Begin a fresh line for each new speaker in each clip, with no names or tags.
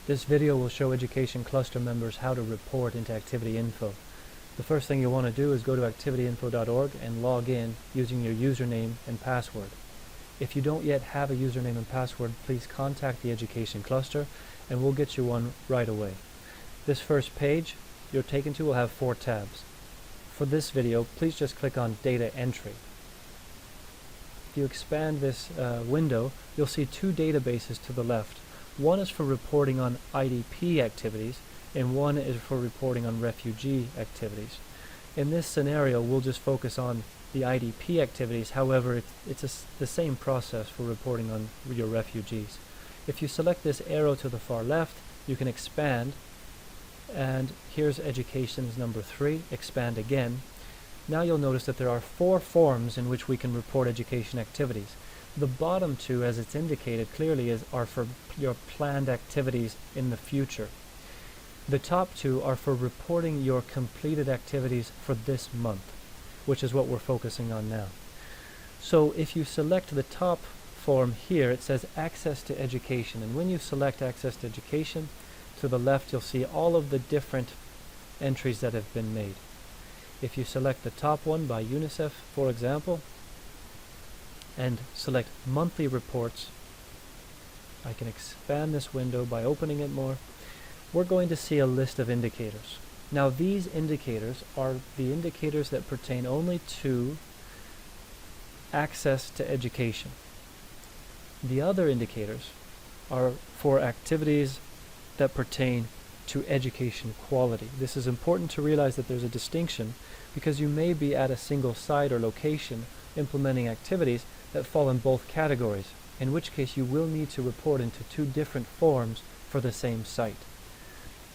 This video will show education cluster members how to report into ActivityInfo. The first thing you want to do is go to activityinfo.org and log in using your username and password. If you don't yet have a username and password, please contact the education cluster and we'll get you one right away. This first page you're taken to will have 4 tabs. For this video, please just click on Data Entry. If you expand this window, you'll see 2 databases to the left. One is for reporting on IDP activities, and one is for reporting on refugee activities. In this scenario, we'll just focus on the IDP activities. However, it's the same process for reporting on your refugees. If you select this arrow to the far left, you can expand, and here's Education's number 3, expand again. Now you'll notice that there are 4 forms in which we can report education activities. The bottom 2, as it's indicated clearly, are for your planned activities in the future. The top 2 are for reporting your completed activities for this month, which is what we're focusing on now. So if you select the top form here, it says Access to Education, and when you select Access to Education, to the left you'll see all of the different entries that have been made. If you select the top one by UNICEF, for example, and select Monthly Reports, I can expand this window by opening it more. We're going to see a list of indicators. Now these indicators are the indicators that pertain only to access to education. The other indicators are for activities that pertain to education quality. This is important to realize that there's a distinction, because you may be at a single site or location implementing activities that fall in both categories, in which case you will need to report into 2 different forms for the same site.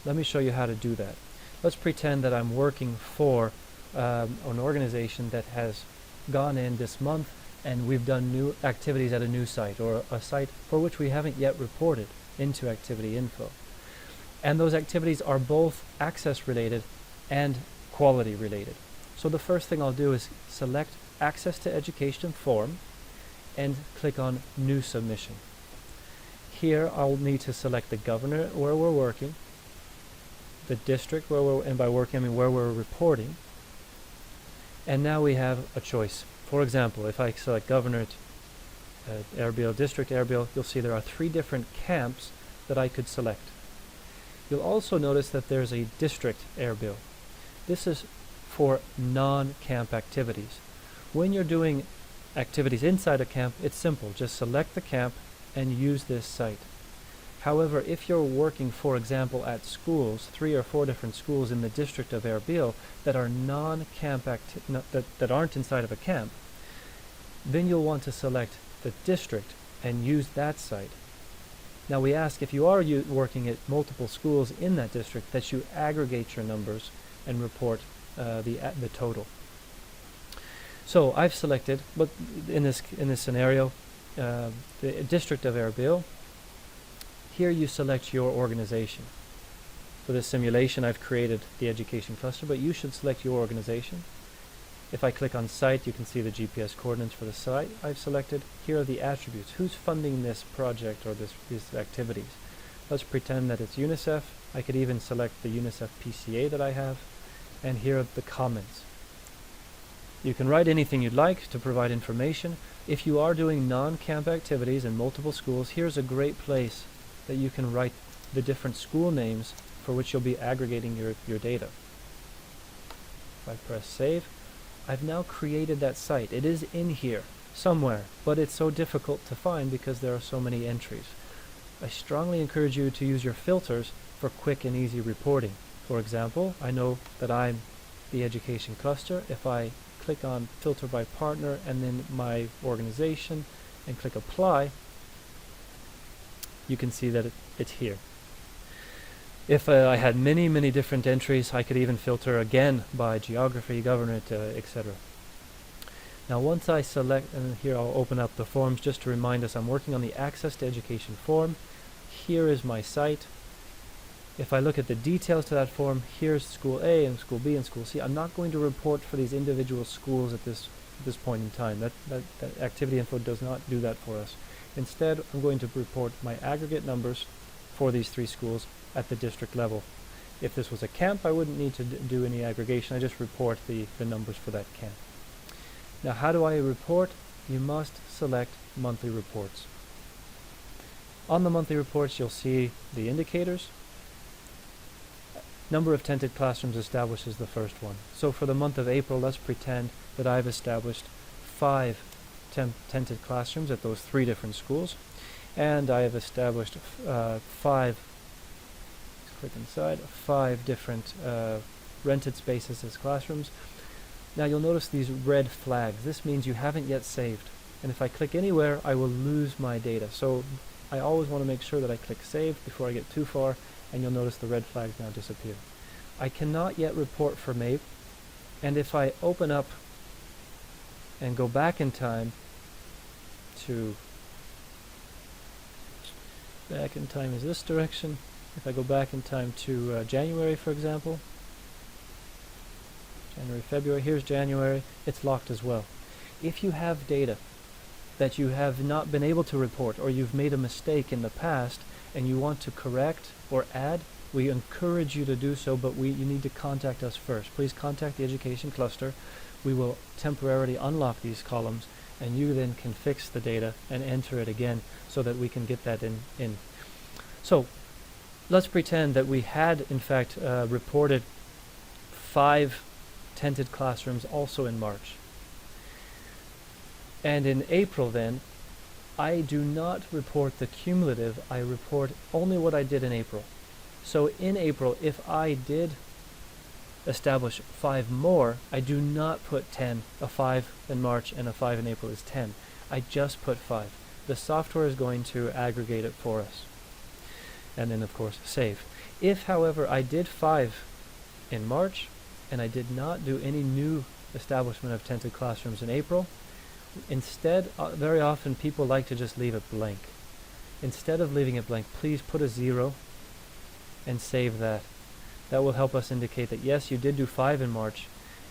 Let me show you how to do that. Let's pretend that I'm working for an organization that has gone in this month and we've done new activities at a new site, or a site for which we haven't yet reported into ActivityInfo. And those activities are both access related and quality related. So the first thing I'll do is select Access to Education form and click on New Submission. Here I'll need to select the governor where we're working, the district where we're, and by working I mean where we're reporting, and now we have a choice. For example, if I select Governorate Erbil, District Erbil, you'll see there are 3 different camps that I could select. You'll also notice that there's a District Erbil. This is for non-camp activities. When you're doing activities inside a camp, it's simple. Just select the camp and use this site. However, if you're working, for example, at schools, 3 or 4 different schools in the district of Erbil that are non-camp that aren't inside of a camp, then you'll want to select the district and use that site. Now we ask, if you are working at multiple schools in that district, that you aggregate your numbers and report the total. So I've selected, but in this scenario, the district of Erbil. Here you select your organization. For this simulation I've created the education cluster, but you should select your organization. If I click on site, you can see the GPS coordinates for the site I've selected. Here are the attributes. Who's funding this project or these activities? Let's pretend that it's UNICEF. I could even select the UNICEF PCA that I have, and here are the comments. You can write anything you'd like to provide information. If you are doing non-camp activities in multiple schools, here's a great place that you can write the different school names for which you'll be aggregating your data. If I press save, I've now created that site. It is in here somewhere, but it's so difficult to find because there are so many entries. I strongly encourage you to use your filters for quick and easy reporting. For example, I know that I'm the education cluster. If I click on filter by partner and then my organization and click apply, you can see that it's here. If I had many different entries, I could even filter again by geography, governorate, etc. Now once I select, and here I'll open up the forms just to remind us I'm working on the Access to Education form. Here is my site. If I look at the details to that form, here's School A and School B and School C. I'm not going to report for these individual schools at this point in time. That ActivityInfo does not do that for us. Instead, I'm going to report my aggregate numbers for these 3 schools at the district level. If this was a camp, I wouldn't need to do any aggregation. I just report the numbers for that camp. Now, how do I report? You must select monthly reports. On the monthly reports, you'll see the indicators. Number of tented classrooms established is the first one. So for the month of April, let's pretend that I've established 5 tented classrooms at those 3 different schools, and I have established 5 different rented spaces as classrooms. Now you'll notice these red flags. This means you haven't yet saved, and if I click anywhere, I will lose my data. So I always want to make sure that I click save before I get too far, and you'll notice the red flags now disappear. I cannot yet report for May, and if I open up and go back in time to is this direction. If I go back in time to January, for example, January, February, here's January, it's locked as well. If you have data that you have not been able to report, or you've made a mistake in the past and you want to correct or add, we encourage you to do so, but you need to contact us first. Please contact the education cluster. We will temporarily unlock these columns, and you then can fix the data and enter it again so that we can get that in. So let's pretend that we had in fact reported 5 tented classrooms also in March. And in April then, I do not report the cumulative, I report only what I did in April. So in April, if I did establish 5 more, I do not put 10. A 5 in March and a 5 in April is 10. I just put 5. The software is going to aggregate it for us. And then of course save. If however I did 5 in March and I did not do any new establishment of tented classrooms in April, instead, very often people like to just leave it blank. Instead of leaving it blank, please put a 0 and save that. That will help us indicate that yes, you did do 5 in March,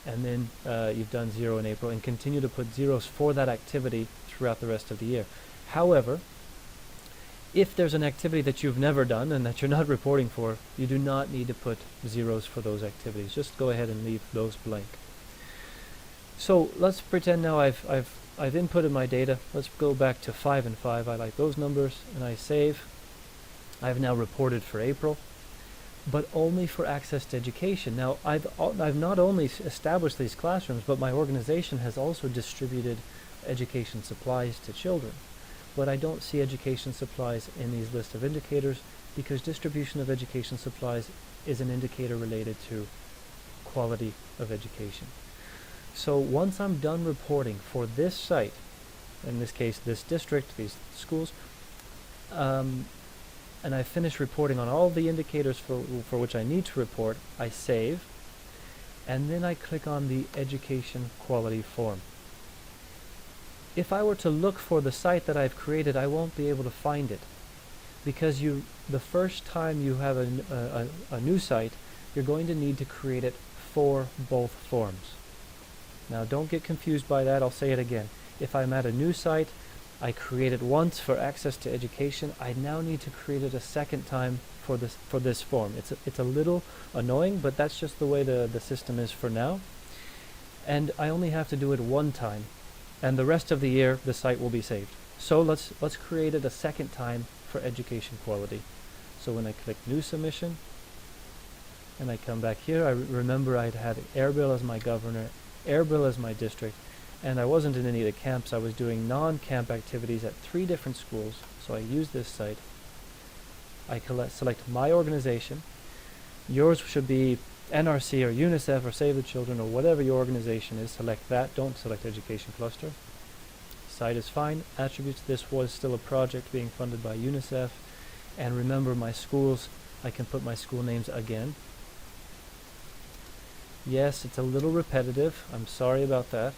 and then you've done 0 in April, and continue to put zeros for that activity throughout the rest of the year. However, if there's an activity that you've never done and that you're not reporting for, you do not need to put zeros for those activities. Just go ahead and leave those blank. So let's pretend now I've inputted my data. Let's go back to 5 and 5. I like those numbers, and I save. I've now reported for April, but only for access to education. Now, I've not only established these classrooms, but my organization has also distributed education supplies to children. But I don't see education supplies in these list of indicators, because distribution of education supplies is an indicator related to quality of education. So once I'm done reporting for this site, in this case this district, these schools, and I finish reporting on all the indicators for which I need to report, I save, and then I click on the education quality form. If I were to look for the site that I've created, I won't be able to find it, because the first time you have a new site, you're going to need to create it for both forms. Now don't get confused by that, I'll say it again. If I'm at a new site, I create it once for access to education, I now need to create it a second time for this form. It's a little annoying, but that's just the way the system is for now. And I only have to do it one time, and the rest of the year the site will be saved. So let's create it a second time for education quality. So when I click new submission and I come back here, I remember I'd had Erbil as my governor, Erbil as my district, and I wasn't in any of the camps. I was doing non-camp activities at 3 different schools. So I use this site. I select my organization. Yours should be NRC or UNICEF or Save the Children or whatever your organization is. Select that. Don't select Education Cluster. Site is fine. Attributes, this was still a project being funded by UNICEF. And remember my schools, I can put my school names again. Yes, it's a little repetitive. I'm sorry about that.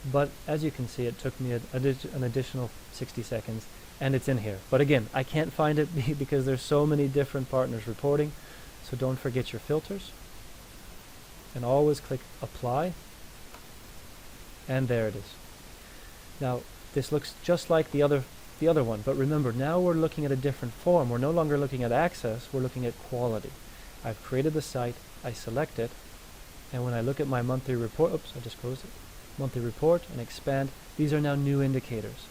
But as you can see, it took me an additional 60 seconds, and it's in here. But again, I can't find it because there's so many different partners reporting. So don't forget your filters. And always click Apply. And there it is. Now, this looks just like the other the other one. But remember, now we're looking at a different form. We're no longer looking at access, we're looking at quality. I've created the site, I select it, and when I look at my monthly report, oops, I just closed it, monthly report and expand, these are now new indicators.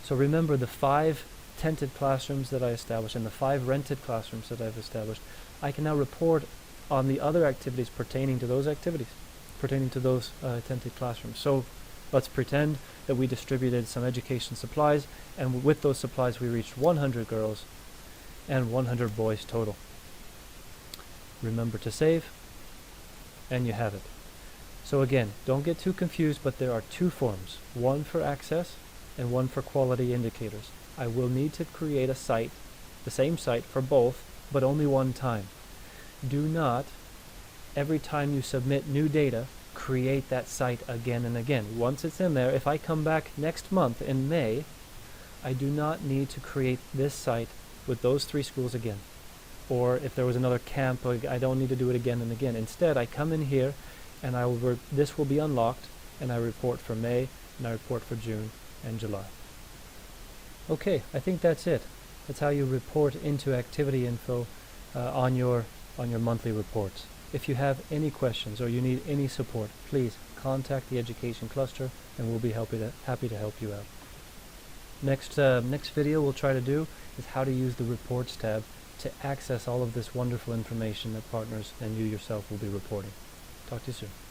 So remember the 5 tented classrooms that I established and the 5 rented classrooms that I've established. I can now report on the other activities pertaining to those activities, pertaining to those tented classrooms. So let's pretend that we distributed some education supplies, and with those supplies we reached 100 girls and 100 boys total. Remember to save, and you have it. So again, don't get too confused, but there are 2 forms, one for access and one for quality indicators. I will need to create a site, the same site for both, but only one time. Do not, every time you submit new data, create that site again and again. Once it's in there, if I come back next month in May, I do not need to create this site with those 3 schools again. Or if there was another camp, I don't need to do it again and again. Instead, I come in here and this will be unlocked, and I report for May, and I report for June and July. Okay, I think that's it. That's how you report into ActivityInfo on your monthly reports. If you have any questions or you need any support, please contact the Education Cluster and we'll be happy to help you out. Next video we'll try to do is how to use the Reports tab to access all of this wonderful information that partners and you yourself will be reporting. Talk to you soon.